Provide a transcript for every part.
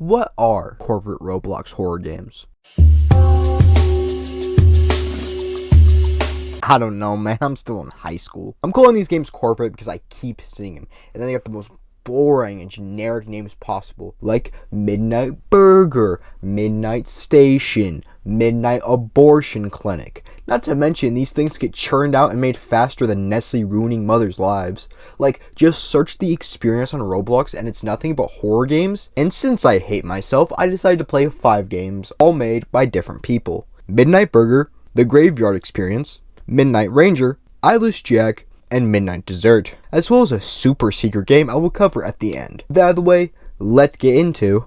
What are corporate Roblox horror games? I don't know, man. I'm still in high school. I'm calling these games corporate because I keep seeing them. And then they got the most boring and generic names possible. Like Midnight Burger, Midnight Station, Midnight Abortion Clinic. Not to mention, these things get churned out and made faster than Nestle ruining mothers' lives. Like, just search the experience on Roblox and it's nothing but horror games. And since I hate myself, I decided to play 5 games, all made by different people. Midnight Burger, The Graveyard Experience, Midnight Ranger, Eyeless Jack, and Midnight Dessert, as well as a super secret game I will cover at the end. That out of the way, let's get into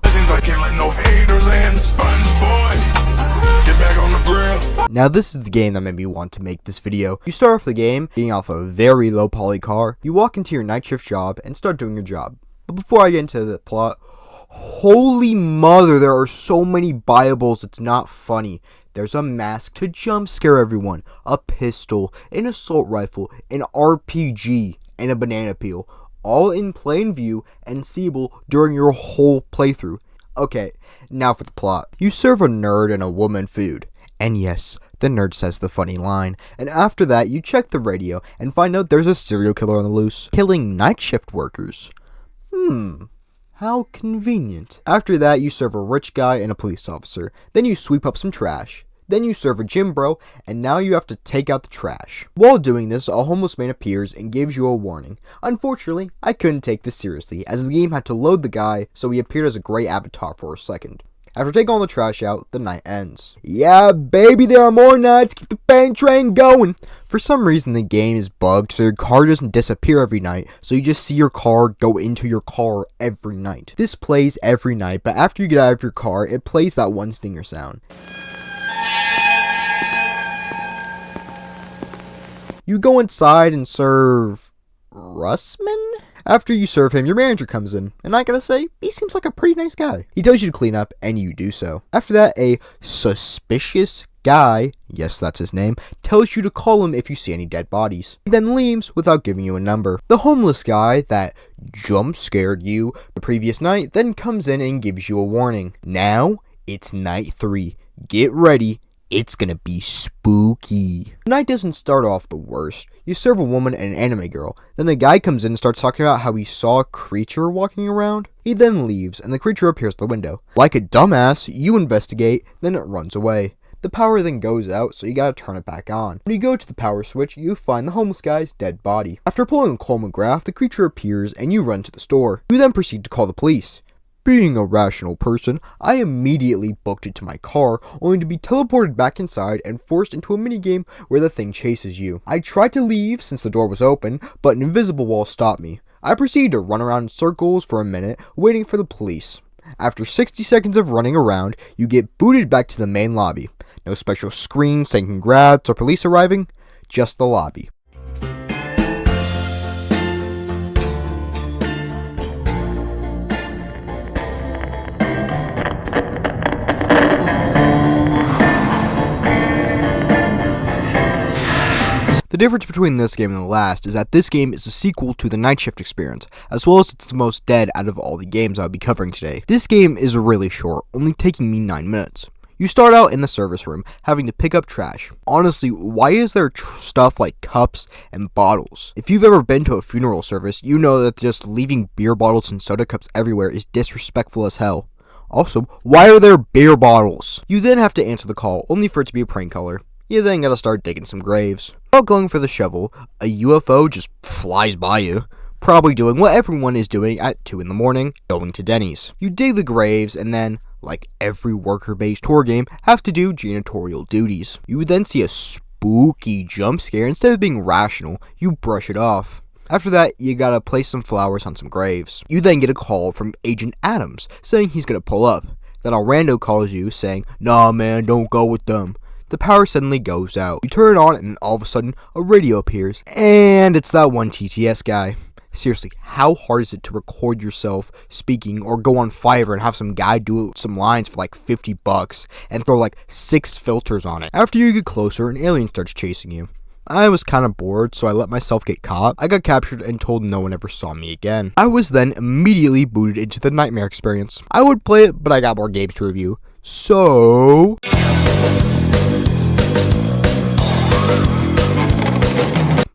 Now this is the game that made me want to make this video. You start off the game getting off a very low poly car, you walk into your night shift job and start doing your job. But before I get into the plot, holy mother, there are so many Bibles, it's not funny. There's a mask to jump scare everyone, a pistol, an assault rifle, an RPG, and a banana peel, all in plain view and seeable during your whole playthrough. Okay, now for the plot. You serve a nerd and a woman food. And yes, the nerd says the funny line. And after that, you check the radio and find out there's a serial killer on the loose, killing night shift workers. How convenient. After that, you serve a rich guy and a police officer. Then you sweep up some trash. Then you serve a gym bro, and now you have to take out the trash. While doing this, a homeless man appears and gives you a warning. Unfortunately, I couldn't take this seriously, as the game had to load the guy, so he appeared as a gray avatar for a second. After taking all the trash out, the night ends. Yeah, baby, there are more nights. Keep the bang train going. For some reason, the game is bugged, so your car doesn't disappear every night, so you just see your car go into your car every night. This plays every night, but after you get out of your car, it plays that one stinger sound. You go inside and serve Russman? After you serve him, your manager comes in, and I gotta say, he seems like a pretty nice guy. He tells you to clean up, and you do so. After that, a suspicious guy, yes, that's his name, tells you to call him if you see any dead bodies. He then leaves without giving you a number. The homeless guy that jump scared you the previous night then comes in and gives you a warning. Now, it's night 3. Get ready. It's gonna be spooky. The night doesn't start off the worst. You serve a woman and an anime girl. Then the guy comes in and starts talking about how he saw a creature walking around. He then leaves and the creature appears at the window. Like a dumbass, you investigate, then it runs away. The power then goes out, so you gotta turn it back on. When you go to the power switch, you find the homeless guy's dead body. After pulling a Coleman graph, the creature appears and you run to the store. You then proceed to call the police. Being a rational person, I immediately booked it to my car, only to be teleported back inside and forced into a minigame where the thing chases you. I tried to leave since the door was open, but an invisible wall stopped me. I proceeded to run around in circles for a minute, waiting for the police. After 60 seconds of running around, you get booted back to the main lobby. No special screen saying congrats or police arriving, just the lobby. The difference between this game and the last is that this game is a sequel to the Night Shift experience, as well as it's the most dead out of all the games I'll be covering today. This game is really short, only taking me 9 minutes. You start out in the service room, having to pick up trash. Honestly, why is there stuff like cups and bottles? If you've ever been to a funeral service, you know that just leaving beer bottles and soda cups everywhere is disrespectful as hell. Also, why are there beer bottles? You then have to answer the call, only for it to be a prank caller. You then gotta start digging some graves. While going for the shovel, a UFO just flies by you, probably doing what everyone is doing at 2 in the morning, going to Denny's. You dig the graves and then, like every worker-based horror game, have to do janitorial duties. You would then see a spooky jump scare. Instead of being rational, you brush it off. After that, you gotta place some flowers on some graves. You then get a call from Agent Adams saying he's gonna pull up. Then a rando calls you saying, "Nah man, don't go with them." The power suddenly goes out. You turn it on and all of a sudden, a radio appears. And it's that one TTS guy. Seriously, how hard is it to record yourself speaking or go on Fiverr and have some guy do some lines for like $50 and throw like 6 filters on it? After you get closer, an alien starts chasing you. I was kind of bored, so I let myself get caught. I got captured and told no one ever saw me again. I was then immediately booted into the nightmare experience. I would play it, but I got more games to review. So...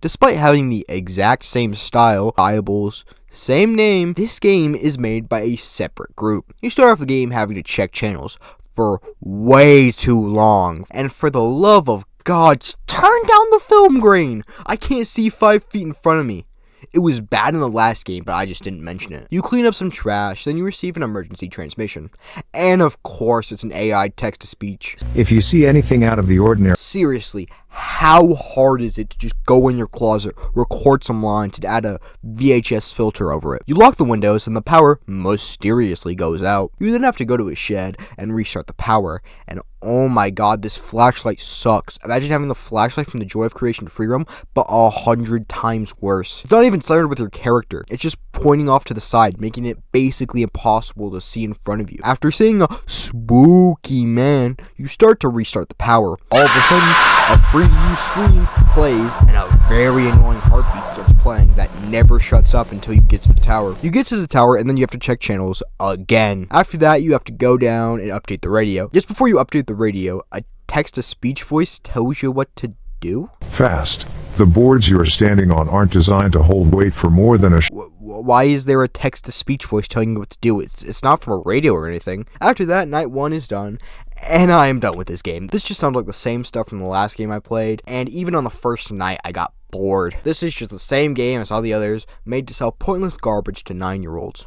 despite having the exact same style, eyeballs, same name, this game is made by a separate group. You start off the game having to check channels for way too long. And for the love of God, just turn down the film grain. I can't see 5 feet in front of me. It was bad in the last game, but I just didn't mention it. You clean up some trash, then you receive an emergency transmission. And of course, it's an AI text-to-speech. If you see anything out of the ordinary... Seriously, how hard is it to just go in your closet, record some lines, and add a VHS filter over it? You lock the windows, and the power mysteriously goes out. You then have to go to a shed and restart the power. And oh my god, this flashlight sucks. Imagine having the flashlight from the Joy of Creation free roam, but 100 times worse. It's not even centered with your character. It's just pointing off to the side, making it basically impossible to see in front of you. After seeing a spooky man, you start to restart the power. All of a sudden, a free-to-use screen plays, and a very annoying heartbeat starts playing that never shuts up until you get to the tower. You get to the tower, and then you have to check channels again. After that, you have to go down and update the radio. Just before you update the radio, a text-to-speech voice tells you what to do. Fast. The boards you are standing on aren't designed to hold weight for more than a... Why is there a text-to-speech voice telling you what to do? It's not from a radio or anything. After that, night 1 is done, and I am done with this game. This just sounds like the same stuff from the last game I played, and even on the first night, I got bored. This is just the same game as all the others, made to sell pointless garbage to 9-year-olds.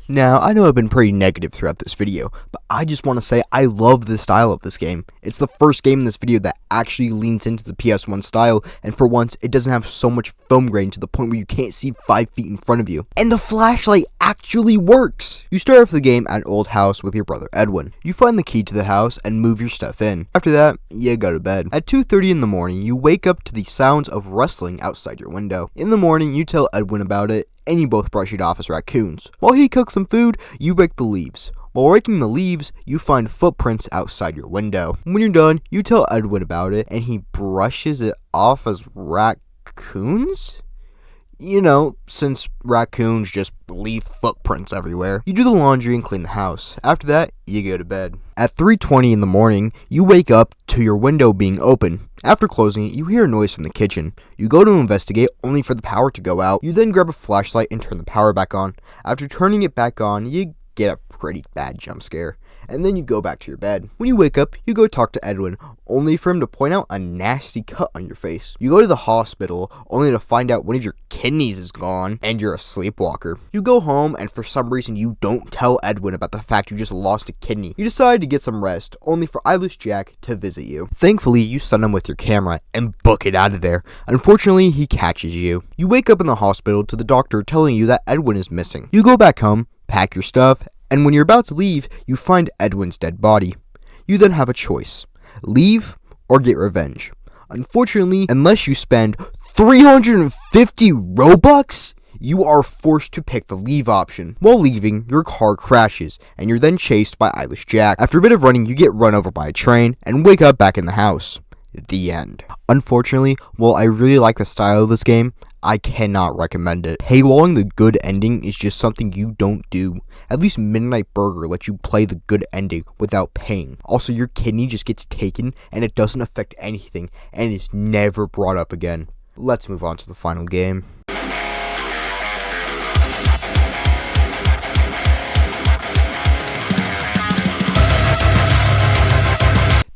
Now, I know I've been pretty negative throughout this video, but I just want to say I love the style of this game. It's the first game in this video that actually leans into the PS1 style, and for once, it doesn't have so much film grain to the point where you can't see 5 feet in front of you. And the flashlight actually works! You start off the game at an old house with your brother Edwin. You find the key to the house and move your stuff in. After that, you go to bed. At 2:30 in the morning, you wake up to the sounds of rustling outside your window. In the morning, you tell Edwin about it, and you both brush it off as raccoons. While he cooks some food, you rake the leaves. While raking the leaves, you find footprints outside your window. When you're done, you tell Edwin about it, and he brushes it off as raccoons? You know, since raccoons just leave footprints everywhere. You do the laundry and clean the house. After that, you go to bed. At 3:20 in the morning, you wake up to your window being open. After closing it, you hear a noise from the kitchen. You go to investigate, only for the power to go out. You then grab a flashlight and turn the power back on. After turning it back on, you get a pretty bad jump scare, and then you go back to your bed. When you wake up, you go talk to Edwin, only for him to point out a nasty cut on your face. You go to the hospital, only to find out one of your kidneys is gone, and you're a sleepwalker. You go home, and for some reason you don't tell Edwin about the fact you just lost a kidney. You decide to get some rest, only for Eyeless Jack to visit you. Thankfully, you stun him with your camera and book it out of there. Unfortunately, he catches you. You wake up in the hospital to the doctor telling you that Edwin is missing. You go back home, pack your stuff, and when you're about to leave, you find Edwin's dead body. You then have a choice: leave or get revenge. Unfortunately, unless you spend 350 Robux, you are forced to pick the leave option. While leaving, your car crashes, and you're then chased by Eyeless Jack. After a bit of running, you get run over by a train, and wake up back in the house. The end. Unfortunately, while I really like the style of this game, I cannot recommend it. Paywalling the good ending is just something you don't do. At least Midnight Burger lets you play the good ending without paying. Also, your kidney just gets taken and it doesn't affect anything and is never brought up again. Let's move on to the final game.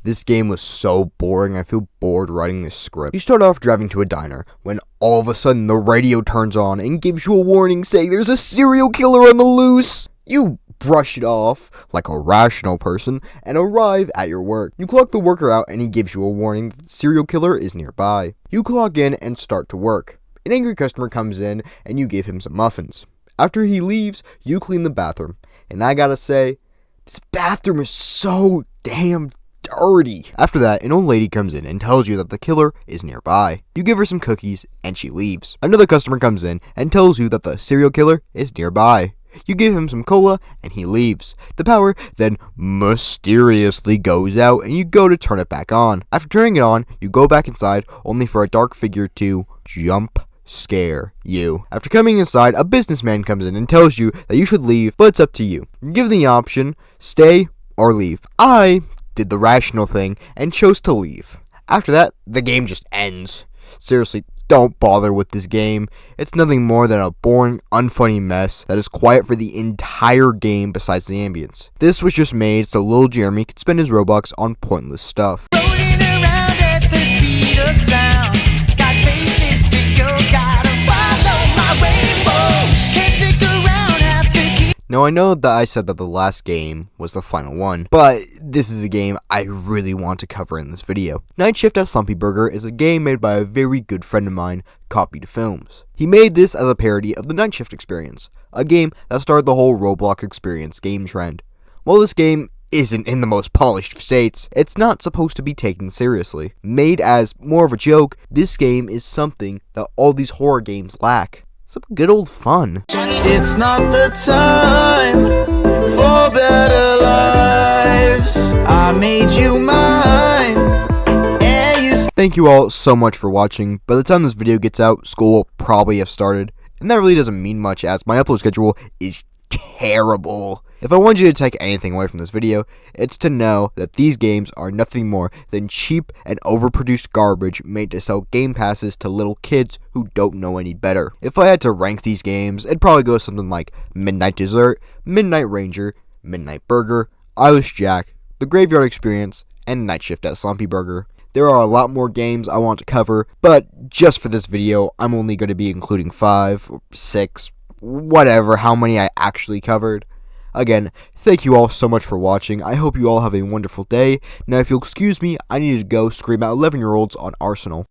This game was so boring, I feel bored writing this script. You start off driving to a diner, when all of a sudden the radio turns on and gives you a warning saying there's a serial killer on the loose. You brush it off like a rational person and arrive at your work. You clock the worker out and he gives you a warning that the serial killer is nearby. You clock in and start to work. An angry customer comes in and you give him some muffins. After he leaves, you clean the bathroom. And I gotta say, this bathroom is so damn dirty. After that, an old lady comes in and tells you that the killer is nearby. You give her some cookies and she leaves. Another customer comes in and tells you that the serial killer is nearby. You give him some cola, and he leaves. The power then mysteriously goes out, and you go to turn it back on. After turning it on, you go back inside, only for a dark figure to jump scare you. After coming inside, a businessman comes in and tells you that you should leave, but it's up to you. You're given the option, stay or leave. I did the rational thing and chose to leave. After that, the game just ends. Seriously, don't bother with this game. It's nothing more than a boring, unfunny mess that is quiet for the entire game besides the ambience. This was just made so little Jeremy could spend his Robux on pointless stuff. Rolling around at the speed of sound. Got places to go, gotta follow my rainbow. Can't stick around, have to keep. Now I know that I said that the last game was the final one, but this is a game I really want to cover in this video. Night Shift at Slumpy Burger is a game made by a very good friend of mine, Copied Films. He made this as a parody of the Night Shift experience, a game that started the whole Roblox experience game trend. While this game isn't in the most polished of states, it's not supposed to be taken seriously. Made as more of a joke, this game is something that all these horror games lack. Some good old fun. It's not the time for better lives. I made you mine. And you Thank you all so much for watching. By the time this video gets out, school will probably have started. And that really doesn't mean much as my upload schedule is terrible. If I want you to take anything away from this video, it's to know that these games are nothing more than cheap and overproduced garbage made to sell game passes to little kids who don't know any better. If I had to rank these games, it'd probably go something like Midnight Dessert, Midnight Ranger, Midnight Burger, Eyeless Jack, The Graveyard Experience, and Night Shift at Slumpy Burger. There are a lot more games I want to cover, but just for this video, I'm only going to be including 5 or 6, whatever, how many I actually covered. Again, thank you all so much for watching. I hope you all have a wonderful day. Now, if you'll excuse me, I need to go scream at 11-year-olds on Arsenal.